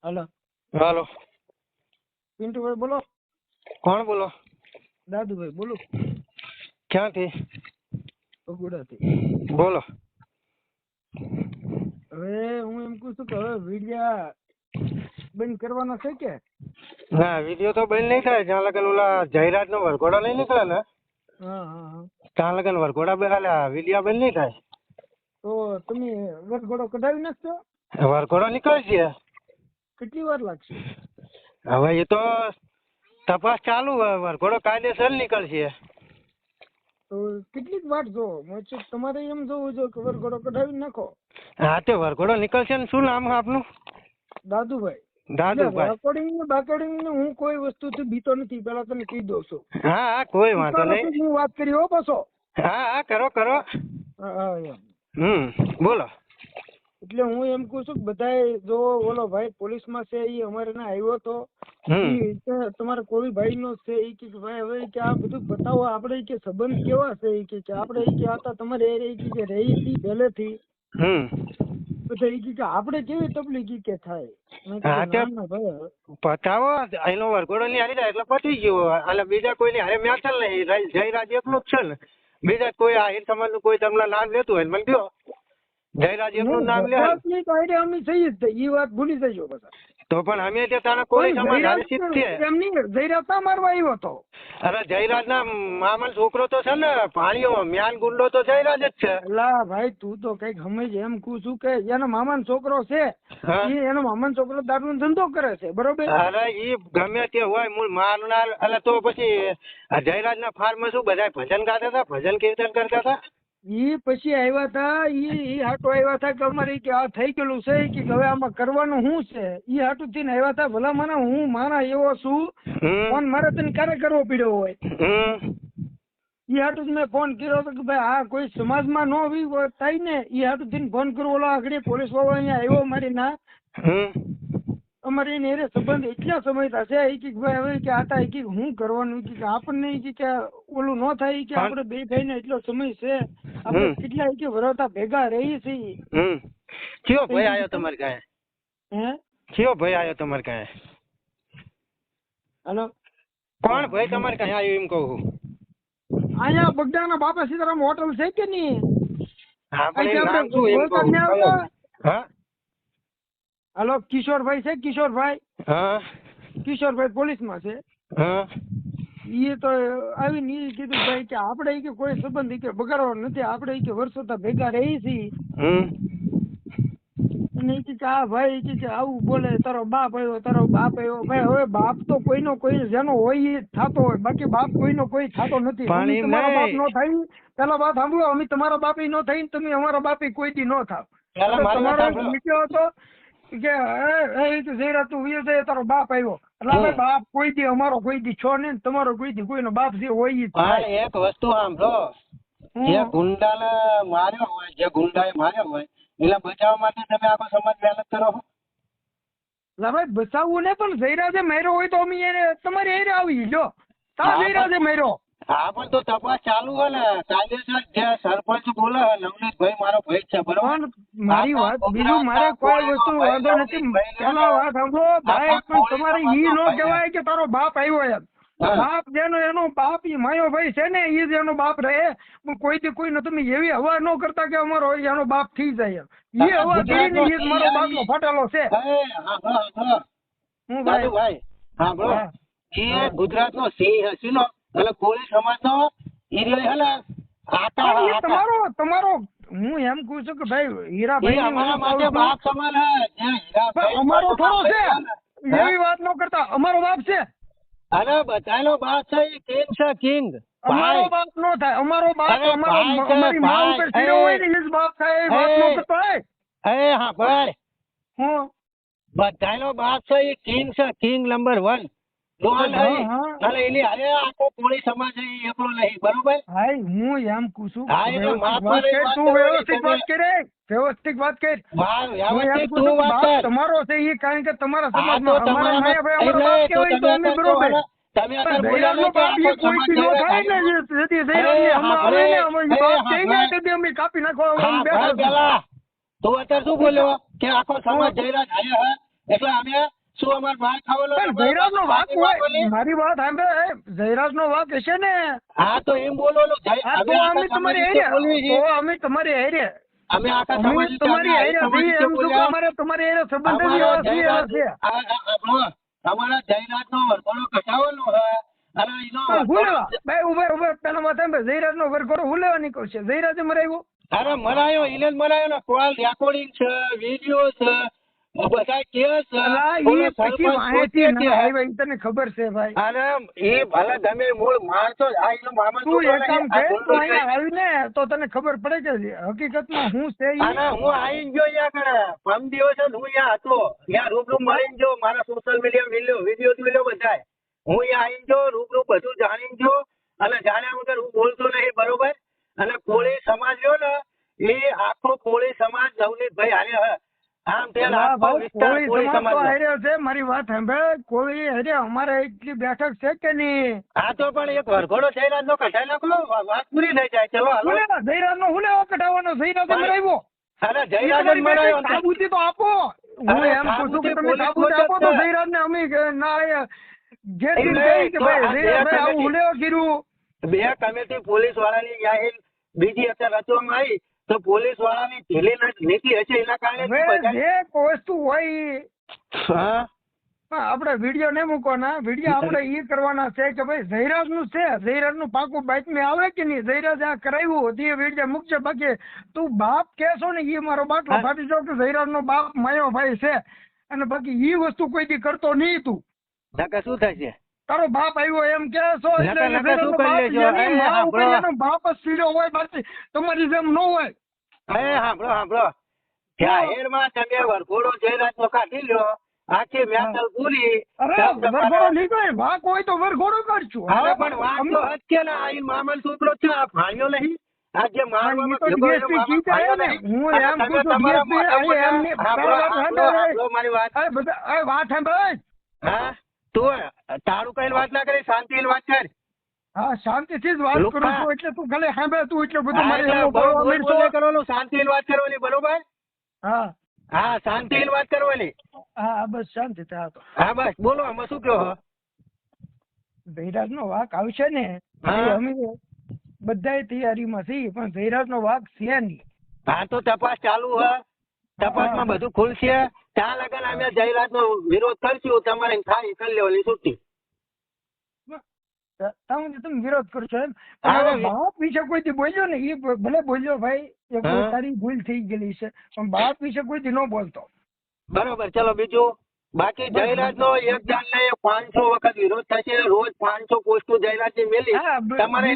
Hello હાલો, પિન્ટુભાઈ બોલો. કોણ બોલો? દાદુભાઈ બોલો. ક્યાંથી? બગોડાથી. બોલો. હવે હું એમ કહું છું કે હવે વિડિયા બંધ કરવાના છે કે? ના, વિડીયો તો બંધ નહીં થાય જ્યાં લગન ઓલા જયરાજ નો વરઘોડો નહીં નીકળે ને હા હા હા. ત્યાં લગન વરઘોડા વિડીયો બંધ નહીં થાય. તો તમે વરઘોડો કઢાવી નાખશો? વરઘોડો નીકળશે. કેટલી વાર લાગશે? હવે એ તો તપાસ ચાલુ હોય. વરઘોડો કાયદેસર નીકળશે. તો કેટલીક વાર જો તમારે એમ જોવું જો કે વરઘોડો કઢાવી નાખો. હા, તે વરઘોડો નીકળશે ને. શું નામ આપનું? દાદુભાઈ. દાદુભાઈ. બાકોડિંગ હું કોઈ વસ્તુથી બીતો નથી, પેલા તને કહી દઉં છું. હા હા, કોઈ વાંધો નહીં. હું વાત કરી હો પાછો. હા હા, કરો કરો. હા એમ. બોલો. એટલે હું એમ કહું છું કે બધાય જો ઓલો ભાઈ પોલીસમાં છે એ અમારે ના આવ્યો તો તમારે કોઈ ભાઈ નો છે એ કે ભાઈ હવે કે આ બધું બતાવો આપણે કે સંબંધ કેવા છે એ કે આપણે એ કે આતા તમારે એ કે રહી હતી પહેલેથી બધા એ કે આપણે કેવી તકલીફ કે થાય. પતાવો એનો વરઘોડો ની હારી જાય એટલે પતી ગયો. એટલે બીજા કોઈ ની હારે મેચલ નહીં. જયરાજ એકલો જ છે ને. બીજા કોઈ આહિર સમાજ નું કોઈ તમને નામ લેતું હોય મને કયો. જયરાજ એકલું નામ લે. અમે થઈ જ એ વાત ભૂલી જજો બધા. તો પણ અમે ત્યાં તારા કોઈ સમાજ હારે શીખીએ. એમની જયરાજ તા મારવા આવ્યો હતો. અરે જયરાજ ના મામા છોકરો તો છે ને પાણીઓ મ્યાન ગુંડો તો જયરાજ જ છે. લા ભાઈ તું તો કઈક સમજ એમ કહું છું કે એનો મામા છોકરો છે એનો મામા છોકરો દારૂ નો ધંધો કરે છે બરોબર. અરે ઈ ગમે તે હોય મૂળ મારનાર. એટલે તો પછી જયરાજ ના ફાર્મ શું બધા ભજન ગાતા હતા, ભજન કીર્તન કરતા હતા. ઈ પછી આવ્યા હતા ઈ હાટો આવ્યા હતા કે અમારે કે આ થઈ ગયેલું છે કે હવે આમાં કરવાનું શું છે. ઈ હાટું થઈને આવ્યા હતા. ભલા મને હું મારા એવો છું ફોન મારે તને ક્યારે કરવો પડ્યો હોય. ઈ હાટું મેં ફોન કર્યો હતો કે ભાઈ આ કોઈ સમાજમાં નો થાય ને ઈ હાટું થઈને ફોન કરવો. ઓલો આગળ પોલીસ વાળો અહીંયા આવ્યો મારી ના અમારે એને એરે સંબંધ એટલા સમય થશે એ કે ભાઈ હવે કે આતા કે શું કરવાનું કે આપણને કે ઓલું ન થાય કે આપણે બે ભાઈ ને એટલો સમય છે આપણે કેટલા કે વરતા ભેગા રહી છીએ. કયો ભાઈ આવ્યો તમારે કાંઈ? કયો ભાઈ આવ્યો તમારે કાંઈ? હેલો, કોણ ભાઈ તમારે કાંઈ આવ્યો એમ કહું? અહીંયા બગડાના બાપા સીતારામ હોટલ છે કે નહીં? હેલો, કિશોરભાઈ છે? કિશોરભાઈ કિશોરભાઈ પોલીસમાં છે. એ તો આવીને એ કીધું ભાઈ કે આપણે કે કોઈ સંબંધ કે બગાડવો નથી, આપણે કે વર્ષોથી ભેગા રહી છીએ. અને એ કે આ ભાઈ કે આવું બોલે તારો બાપ આવ્યો, તારો બાપ આવ્યો. ભાઈ હવે બાપ તો કોઈનો કોઈ જેનો હોય એ થતો હોય, બાકી બાપ કોઈનો કોઈ થતો નથી. તમારા બાપ નો થાય પેલા વાત સાંભળો. અમે તમારા બાપી નો થઈ તમે અમારા બાપી કોઈ દી નો થાવ. તમારો નીકળ્યો હતો કે જયરાજ તું વીર જાય તારો બાપ આવ્યો એટલે બાપ કોઈ દી અમારો કોઈ દી છો ને તમારો કોઈ દી કોઈનો બાપ જે હોય એક વસ્તુ સાંભળો. જે ગુંડાને માર્યો હોય, જે ગુંડાએ માર્યો હોય એટલે બચાવવા માટે તમે આખો સમાજ મહેનત કરો. ભાઈ બચાવવું ને પણ જયરાજે માર્યો હોય તો અમે એને તમારે એને આવી લો તા જયરાજે માર્યો. હા પણ તો તપાસ ચાલુ હોય ને કાયદેસર. જે સરપંચ બોલે નવનીતભાઈ મારો ભાઈ છે બરોબર. મારી વાત બીજું મારે કોઈ વસ્તુ વાંધો નથી. પેલા વાત સાંભળો ભાઈ પણ તમારે ઈ નો કહેવાય કે તારો બાપ આવ્યો એમ. બાપ જેનો એનો બાપ ઈ માયો ભાઈ છે ને ઈ જ એનો બાપ રહે. કોઈ થી કોઈ તમે એવી હવા ન કરતા કે અમારો એનો બાપ થઈ જાય એમ. ઈ હવા કરીને ઈ જ મારો બાપ નો ફાટેલો છે. હું ભાઈ હા બરો એ ગુજરાત નો સિંહ હસીનો એટલે કોળી સમાજ નો તમારો હું એમ કહું છું કે ભાઈ હીરાભાઈ અમારા માટે બાપ સમાન અમારો થોડો છે એવી વાત ન કરતા. અમારો બાપ છે. અરે બધાનો બાપ છે એ કિંગ છે કિંગ. અમારો બાપ નો થાય. અમારો બાપ અમારી માં ઉપર સીધો હોય ને એ જ બાપ થાય. એ વાત નો કરતો હોય. હા ભાઈ હું બધાનો બાપ છે એ કિંગ છે કિંગ નંબર 1. આખો કોળી સમાજ એકલો નહીં બરોબર. હું એમ કહું છું વ્યવસ્થિત વાત કરે વ્યવસ્થિત વાત કર. તમારો છે એ કારણ કે તમારા સમાજમાં બરોબર કાપી નાખવા. તું અત્યારે શું બોલ્યો કે આખો સમાજ જયરાજ આવ્યા એટલે અમે શું અમાર માર ખાવાનો પણ જયરાજનો વાંક હોય, મારી વાત સાંભળે, જયરાજનો વાંક હશે ને? હા તો એમ બોલો હા તો અમે તમારી હારે, તો અમે તમારી હારે, અમે આખા અમે સમાજ તમારી હારે છીએ, એમ શું કે અમારે તમારી હારે સંબંધ જ એવા છે, એવા છે. અમારા જયરાજનો વરઘોડો કઢાવવાનો હે અને એનો પણ હું લેવા ભાઈ ઉભા પેલા વાત સાંભળે, જયરાજનો વરઘોડો હું લેવા નીકળશે? જયરાજે મરાવ્યો? અરે મરાયો, એને જ મરાયો ને. કોલ રેકોર્ડિંગ છે, વિડીયો છે, બધા કેસ છે. અલા, ઈ પછી માહિતી ના આવી, ઈ તને ખબર છે ભાઈ. અરે એ ભલે તમે મૂળ માણસો આ એનો મામા તું એક કામ કર, તું અહીંયા આવીને તો તને ખબર પડે કે હકીકતમાં હું છે ઈ. અને હું આવીને ગયો અહીંયા આગળ પરમ દિવસે હું અહીંયા હતો, ત્યાં રૂબરૂ મળીને જો મારા સોશિયલ મીડિયા વિડીયો જોઈ લો બધાય. હું અહીંયા આવીને જો રૂબરૂ બધું જાણીને જો, અને જાણ્યા વગર હું બોલતો નહીં, બરોબર. અને કોળી સમાજ રહ્યો ને એ આખો કોળી સમાજ નવનીતભાઈ હારે આમ તેલ આખો વિસ્તાર કોળી સમાજ હારે છે. મારી વાત સાંભળ, કોળી હારે અમારે એટલી બેઠક છે કે નહીં? હા તો પણ એક વરઘોડો જયરાજનો કઢાઈ નાખો, વાત પૂરી થઈ જાય. ચલો હાલો. જયરાજનો હું લેવા કઢાવવાનો? જયરાજે મરાવ્યો? અરે જયરાજ જ મરાયો. સાબુતી તો આપો. હું એમ પૂછું છું કે તમે સાબુતી આપો તો જયરાજને અમે ના જે કહી કે ભાઈ જયરાજભાઈ આવું હું લેવા કર્યું. બે કમિટી પોલીસ વાળાની જાહેર બીજી અત્યારે રચવામાં આવી તો પોલીસ વાળાની ઢીલી નીતિ હશે, એના કારણે જે વસ્તુ હોય આપણે વિડીયો નહીં મૂકવાના. વિડીયો આપણે એ કરવાના છે કે ભાઈ જયરાજ નું છે, જયરાજ નું પાકું બાતમી આવે કે નહીં, જયરાજ આ કરાવ્યું તે વિડીયો મૂકશે. બાકી તું બાપ કહેશો ને એ મારો બાટલો ફાટી જાવ કે જયરાજ નો બાપ માયો ભાઈ છે, અને બાકી એ વસ્તુ કોઈ દી કરતો નહીં. તું શું થાય છે? તારો બાપ આવ્યો એમ કે છો બાપ જ સીડો હોય, બાકી તમારી જેમ ન હોય. સાંભળો જાહેરમાં તમે વરઘોડો જયરાજનો કાઢી લ્યો, આખી મેટલ પૂરી. વરઘોડો નીકળે વાંક હોય તો વરઘોડો કરશું. હવે પણ વાંક તો હજ કે ના, આ મામલ સૂત્રો છે, આ ભાઈઓ નહીં. આ જે મારવામાં હું એમ પૂછું મારી વાત સાંભળ. હા તું તારું કઈ વાત ના કરી, શાંતિ વાત કર. હા શાંતિથી જ વાત કરું છું, એટલે તું ખાલી સાંભળ. તું એટલું બધું કરવાનું, શાંતિ વાત કરવાની, બરોબર? હા હા શાંતિ વાત કરવાની. હા બસ શાંતિ. હા બસ બોલો, આમાં શું કહો? જયરાજ નો વાંક આવશે ને, અમે બધા તૈયારીમાં છીએ, પણ જયરાજ નો વાંક છે નહીં. હા તો તપાસ ચાલુ હે, તપાસમાં બધું ખુલશે. ત્યાં લગન અમે જયરાજ નો વિરોધ કરશું, તમારે થાય કરી લેવાની છૂટી. તમે વિરોધ કરશો એમ? બાપ વિશે કોઈ બોલ્યો ને, એ ભલે બોલ્યો ભાઈ, તારી ભૂલ થઈ ગયેલી છે, પણ બાપ વિશે કોઈ ન બોલતો. બરોબર, ચલો બીજું. બાકી જયરાજ નો એક જાણ ને 500 વખત વિરોધ થશે, રોજ 500 પોસ્ટો જયરાજ ની મેલી. તમારે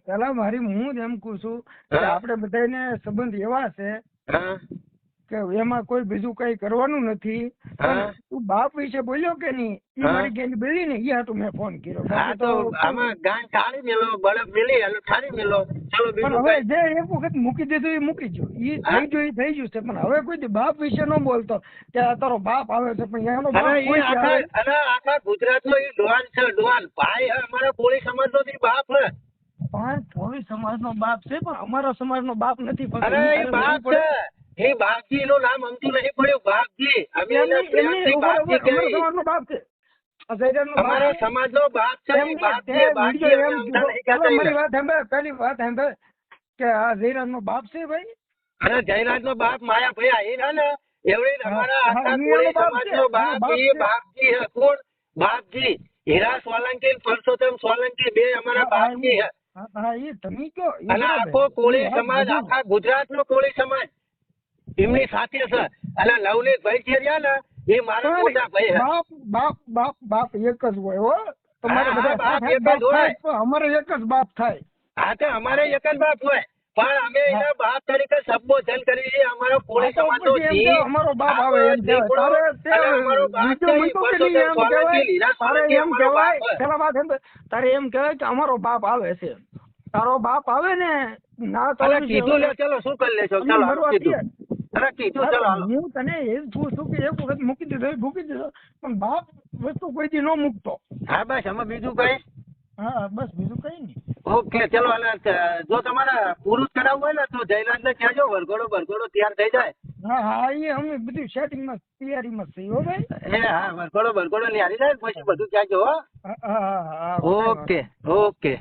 પેલા મારી હું એમ કહું છું કે આપણે બધાને સંબંધ એવા છે કે એમાં કોઈ બીજું કઈ કરવાનું નથી. તું બાપ વિશે બોલ્યો કે નહીં, એ મારી ગેંગ બેલી ને એ હાટું મેં ફોન કર્યો. તો આમાં ગાંઠ ટાળી મેલો, બળદ મેલી અને ઠારી મેલો. ચલો બીજું. હવે જે એક વખત મૂકી દીધું એ મૂકી ગયો, એ થઈ ગયું એ થઈ ગયું છે. પણ હવે કોઈ બાપ વિશે ન બોલતો કે તારો બાપ આવે છે, પણ એનો બાપ આખા ગુજરાત નો એ ડોન છે, ડોન ભાઈ હે અમારા કોળી સમાજ નો બાપ હે. પણ કોળી સમાજ નો બાપ છે, પણ અમારા સમાજ નો બાપ નથી. અરે એ બાપ છે, એ બાપજી નું નામ અમતું નહીં પડ્યું. બાપજી સમાજ નો બાપ છે, અમારા સમાજ નો બાપ છે. મારી વાત સાંભળ, પેલી વાત સાંભળ કે આ જયરાજ નો બાપ છે ભાઈ. અરે જયરાજ નો બાપ માયા ભાઈ આઈ ને એવડી અમારા આખા કોળી સમાજ નો બાપ એ બાપજી હે. કોણ? બાપજી હીરા સોલંકી, પરસોત્તમ સોલંકી, બે અમારા બાપજી હે. હા એ તમે કયો. અને આખો કોળી સમાજ, આખા ગુજરાત નો કોળી સમાજ એમની સાથે છે. અને નવનીતભાઈ જે રહ્યા ને એ મારા મોટા ભાઈ છે. બાપ બાપ બાપ એક જ હોય હો. તમારે અમારે એક જ બાપ થાય. હા તો અમારે એક જ બાપ હોય, પણ અમે એના બાપ તરીકે સંબોધન કરીએ. અમારો કોળી સમાજ નો અમારો બાપ આવે એમ તારે એમ કહેવાય કે અમારો બાપ આવે છે. તારો બાપ આવે ને ના તો કીધું લે. ચલો શું કરી લેશો? હું તને એ જ પૂછું કે એક વખત મૂકી દીધો મૂકી દીધો, પણ બાપ વસ્તુ કોઈ દી ન મૂકતો. હા બસ આમાં બીજું કઈ? હા બસ બીજું કઈ નહીં. ઓકે ચલો. જો તમારે પૂરું કરાવવું હોય ને તો જયરાજ ને કહેજો, વરઘોડો તૈયાર થઈ જાય. હા હા એ અમે બધું સેટિંગમાં તૈયારીમાં છે હો ભાઈ. હા વરઘોડો ન્યારી જાય પછી બધું ક્યાં જો. હા હા હા ઓકે ઓકે.